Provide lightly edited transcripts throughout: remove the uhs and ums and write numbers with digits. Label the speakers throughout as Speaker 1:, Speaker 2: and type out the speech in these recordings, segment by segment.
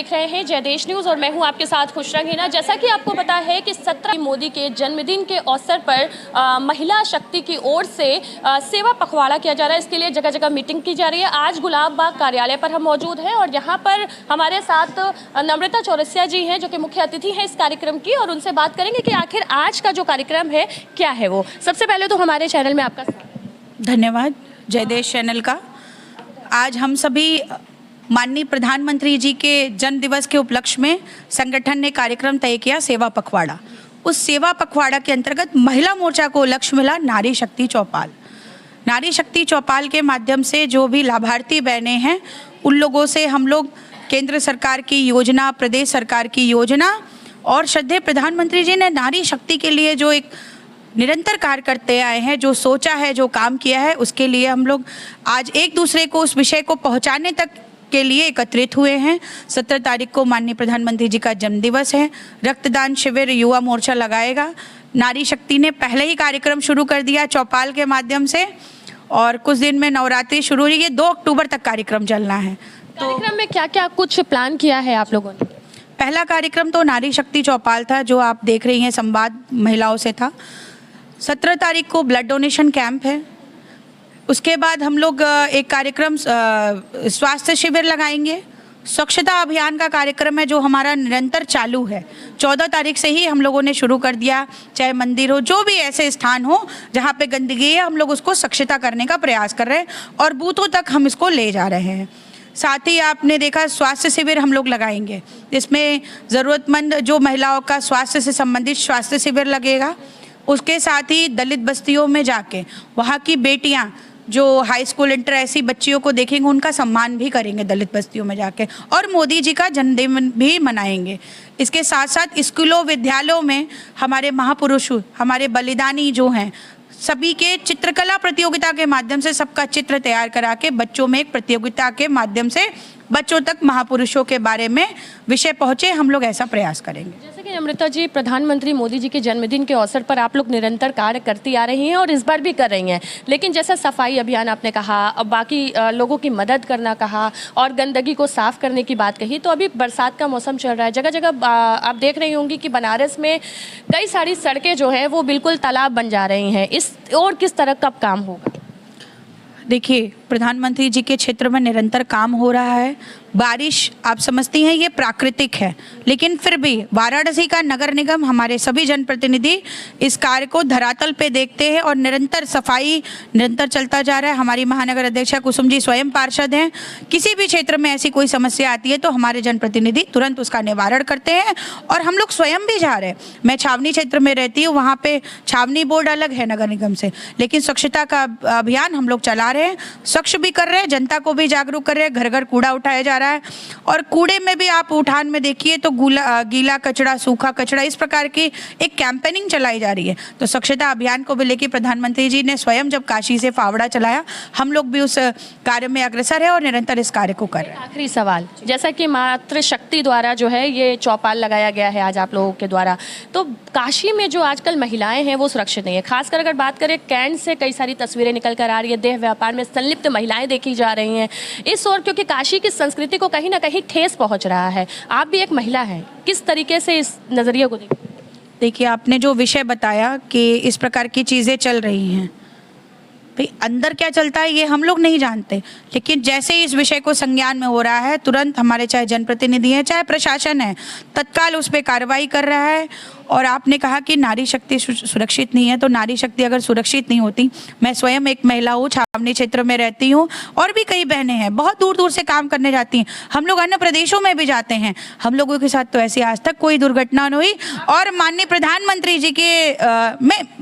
Speaker 1: देख रहे हैं जयदेश न्यूज़ और मैं हूं आपके साथ खुशरा हीना। जैसा कि आपको पता है कि 17 मोदी के जन्मदिन के अवसर पर महिला शक्ति की ओर से सेवा पखवाड़ा किया जा रहा है। इसके लिए जगह जगह मीटिंग की जा रही है। आज गुलाब बाग कार्यालय पर हम मौजूद हैं और यहाँ पर हमारे साथ नम्रता चौरसिया जी हैं जो कि मुख्य अतिथि हैं इस कार्यक्रम की, और उनसे बात करेंगे कि आखिर आज का जो कार्यक्रम है क्या है वो। सबसे पहले तो हमारे चैनल में आपका
Speaker 2: धन्यवाद जयदेश चैनल का। आज हम सभी माननीय प्रधानमंत्री जी के जन्म दिवस के उपलक्ष्य में संगठन ने कार्यक्रम तय किया सेवा पखवाड़ा। उस सेवा पखवाड़ा के अंतर्गत महिला मोर्चा को लक्ष्य मिला नारी शक्ति चौपाल। नारी शक्ति चौपाल के माध्यम से जो भी लाभार्थी बहनें हैं उन लोगों से हम लोग केंद्र सरकार की योजना, प्रदेश सरकार की योजना और श्रद्धेय प्रधानमंत्री जी ने नारी शक्ति के लिए जो एक निरंतर कार्य करते आए हैं, जो सोचा है, जो काम किया है, उसके लिए हम लोग आज एक दूसरे को उस विषय को पहुंचाने तक के लिए एकत्रित हुए हैं। 17 तारीख को माननीय प्रधानमंत्री जी का जन्मदिवस है। रक्तदान शिविर युवा मोर्चा लगाएगा। नारी शक्ति ने पहले ही कार्यक्रम शुरू कर दिया चौपाल के माध्यम से और कुछ दिन में नवरात्रि शुरू हुई है। 2 अक्टूबर तक कार्यक्रम चलना है।
Speaker 1: तो कार्यक्रम में क्या क्या कुछ प्लान किया है आप लोगों ने?
Speaker 2: पहला कार्यक्रम तो नारी शक्ति चौपाल था जो आप देख रही हैं, संवाद महिलाओं से था। 17 तारीख को ब्लड डोनेशन कैंप है। उसके बाद हम लोग एक कार्यक्रम स्वास्थ्य शिविर लगाएंगे। स्वच्छता अभियान का कार्यक्रम है जो हमारा निरंतर चालू है। 14 तारीख से ही हम लोगों ने शुरू कर दिया। चाहे मंदिर हो, जो भी ऐसे स्थान हो जहाँ पे गंदगी है, हम लोग उसको स्वच्छता करने का प्रयास कर रहे हैं और बूथों तक हम इसको ले जा रहे हैं। साथ ही आपने देखा स्वास्थ्य शिविर हम लोग लगाएंगे, जिसमें ज़रूरतमंद जो महिलाओं का स्वास्थ्य से संबंधित स्वास्थ्य शिविर लगेगा। उसके साथ ही दलित बस्तियों में जाके वहाँ की बेटियाँ जो हाई स्कूल इंटर ऐसी बच्चियों को देखेंगे उनका सम्मान भी करेंगे दलित बस्तियों में जाके, और मोदी जी का जन्मदिन भी मनाएंगे। इसके साथ साथ स्कूलों विद्यालयों में हमारे महापुरुष, हमारे बलिदानी जो हैं, सभी के चित्रकला प्रतियोगिता के माध्यम से सबका चित्र तैयार करा के बच्चों में एक प्रतियोगिता के माध्यम से बच्चों तक महापुरुषों के बारे में विषय पहुँचे, हम लोग ऐसा प्रयास करेंगे।
Speaker 1: जैसे कि नम्रता जी, प्रधानमंत्री मोदी जी के जन्मदिन के अवसर पर आप लोग निरंतर कार्य करती आ रही हैं और इस बार भी कर रही हैं, लेकिन जैसा सफाई अभियान आपने कहा, अब बाकी लोगों की मदद करना कहा और गंदगी को साफ करने की बात कही, तो अभी बरसात का मौसम चल रहा है। जगह जगह आप देख रही होंगी कि बनारस में कई सारी सड़कें जो हैं वो बिल्कुल तालाब बन जा रही हैं। इस और किस तरह का काम होगा?
Speaker 2: देखिए, प्रधानमंत्री जी के क्षेत्र में निरंतर काम हो रहा है। बारिश आप समझती हैं ये प्राकृतिक है, लेकिन फिर भी वाराणसी का नगर निगम, हमारे सभी जनप्रतिनिधि इस कार्य को धरातल पे देखते हैं और निरंतर सफाई निरंतर चलता जा रहा है। हमारी महानगर अध्यक्षा कुसुम जी स्वयं पार्षद हैं। किसी भी क्षेत्र में ऐसी कोई समस्या आती है तो हमारे जनप्रतिनिधि तुरंत उसका निवारण करते हैं और हम लोग स्वयं भी जा रहे हैं। मैं छावनी क्षेत्र में रहती हूँ, वहाँ पे छावनी बोर्ड अलग है नगर निगम से, लेकिन स्वच्छता का अभियान हम लोग चला रहे हैं। स्वच्छ भी कर रहे हैं, जनता को भी जागरूक कर रहे हैं। घर घर कूड़ा उठाया जा रहा है और कूड़े में भी आप उठान में देखिए तो गीला कचरा, सूखा कचरा, इस प्रकार की एक कैंपेनिंग चलाई जा रही है। तो स्वच्छता अभियान को भी लेकर प्रधानमंत्री जी ने स्वयं जब काशी से फावड़ा चलाया, हम लोग भी उस कार्य में अग्रसर है और निरंतर इस कार्य को कर रहे हैं।
Speaker 1: आखिरी सवाल, जैसा कि मातृ शक्ति द्वारा जो है ये चौपाल लगाया गया है आज आप लोगों के द्वारा, तो काशी में जो आजकल महिलाएं हैं वो सुरक्षित नहीं है। खासकर अगर बात करें, कैंट से कई सारी तस्वीरें निकल कर आ रही है, देह व्यापार में संलिप्त महिलाएं देखी जा रही हैं इस ओर, क्योंकि काशी की संस्कृति को कहीं ना कहीं ठेस पहुंच रहा है। आप भी एक महिला हैं, किस तरीके से इस नजरिए को देखते हैं?
Speaker 2: देखिए, आपने जो विषय बताया कि इस प्रकार की चीजें चल रही हैं, भाई अंदर क्या चलता है ये हम लोग नहीं जानते, लेकिन जैसे ही इस विषय को संज्ञान में हो रहा है, तुरंत हमारे चाहे जनप्रतिनिधि हैं, चाहे प्रशासन है, तत्काल उस पर कार्रवाई कर रहा है। और आपने कहा कि नारी शक्ति सुरक्षित नहीं है, तो नारी शक्ति अगर सुरक्षित नहीं होती, मैं स्वयं एक महिला हूँ, छावनी क्षेत्र में रहती हूँ और भी कई बहनें हैं, बहुत दूर दूर से काम करने जाती हैं। हम लोग अन्य प्रदेशों में भी जाते हैं, हम लोगों के साथ तो ऐसी आज तक कोई दुर्घटना नहीं हुई। और माननीय प्रधानमंत्री जी के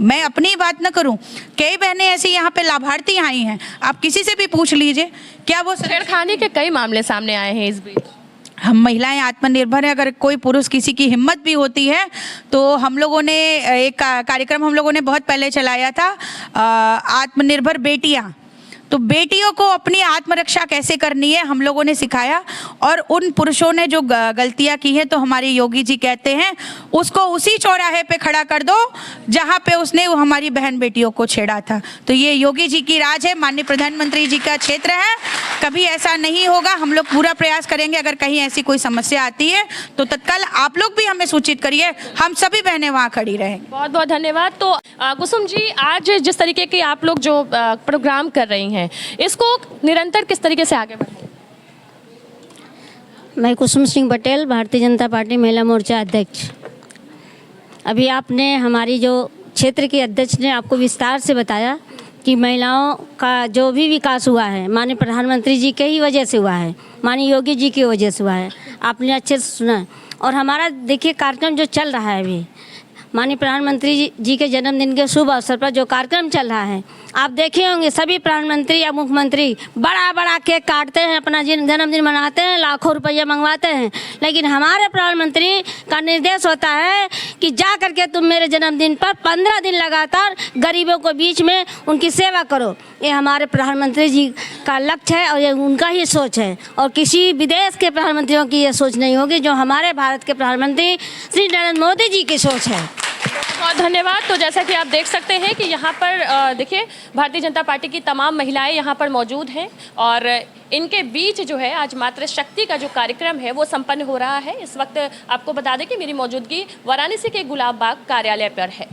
Speaker 2: मैं अपनी बात न करूँ, कई बहनें ऐसी यहाँ पे लाभार्थी आई हैं, आप किसी से भी पूछ लीजिए, क्या वो
Speaker 1: छेड़खानी के कई मामले सामने आए हैं। इस बीच
Speaker 2: हम महिलाएं आत्मनिर्भर हैं। अगर कोई पुरुष किसी की हिम्मत भी होती है तो हम लोगों ने एक कार्यक्रम हम लोगों ने बहुत पहले चलाया था, आत्मनिर्भर बेटियां। तो बेटियों को अपनी आत्मरक्षा कैसे करनी है हम लोगों ने सिखाया, और उन पुरुषों ने जो गलतियां की है तो हमारे योगी जी कहते हैं उसको उसी चौराहे पे खड़ा कर दो जहां पे उसने हमारी बहन बेटियों को छेड़ा था। तो ये योगी जी की राज है, माननीय प्रधानमंत्री जी का क्षेत्र है कभी ऐसा नहीं होगा। हम लोग पूरा प्रयास करेंगे, अगर कहीं ऐसी कोई समस्या आती है तो तत्काल आप लोग भी हमें सूचित करिए, हम सभी बहनें वहाँ खड़ी रहेंगे।
Speaker 1: बहुत बहुत धन्यवाद। तो कुसुम जी, आज जिस तरीके के आप लोग जो प्रोग्राम कर रही हैं, इसको निरंतर किस तरीके से आगे बढ़ाएं?
Speaker 3: मैं कुसुम सिंह पटेल, भारतीय जनता पार्टी महिला मोर्चा अध्यक्ष। अभी आपने हमारी जो क्षेत्र के अध्यक्ष ने आपको विस्तार से बताया कि महिलाओं का जो भी विकास हुआ है माननीय प्रधानमंत्री जी के ही वजह से हुआ है, माननीय योगी जी की वजह से हुआ है। आपने अच्छे से सुना। और हमारा देखिए कार्यक्रम जो चल रहा है अभी, माननीय प्रधानमंत्री जी के जन्मदिन के शुभ अवसर पर जो कार्यक्रम चल रहा है, आप देखे होंगे सभी प्रधानमंत्री या मुख्यमंत्री बड़ा बड़ा केक काटते हैं, अपना जन्मदिन मनाते हैं, लाखों रुपये मंगवाते हैं। लेकिन हमारे प्रधानमंत्री का निर्देश होता है कि जा करके तुम मेरे जन्मदिन पर 15 दिन लगातार गरीबों के बीच में उनकी सेवा करो। ये हमारे प्रधानमंत्री जी का लक्ष्य है और ये उनका ही सोच है, और किसी विदेश के प्रधानमंत्रियों की ये सोच नहीं होगी, जो हमारे भारत के प्रधानमंत्री श्री नरेंद्र मोदी जी की सोच है।
Speaker 1: बहुत धन्यवाद। तो जैसा कि आप देख सकते हैं कि यहाँ पर देखिए भारतीय जनता पार्टी की तमाम महिलाएं यहाँ पर मौजूद हैं, और इनके बीच जो है आज मातृ शक्ति का जो कार्यक्रम है वो संपन्न हो रहा है। इस वक्त आपको बता दें कि मेरी मौजूदगी वाराणसी के गुलाब बाग कार्यालय पर है।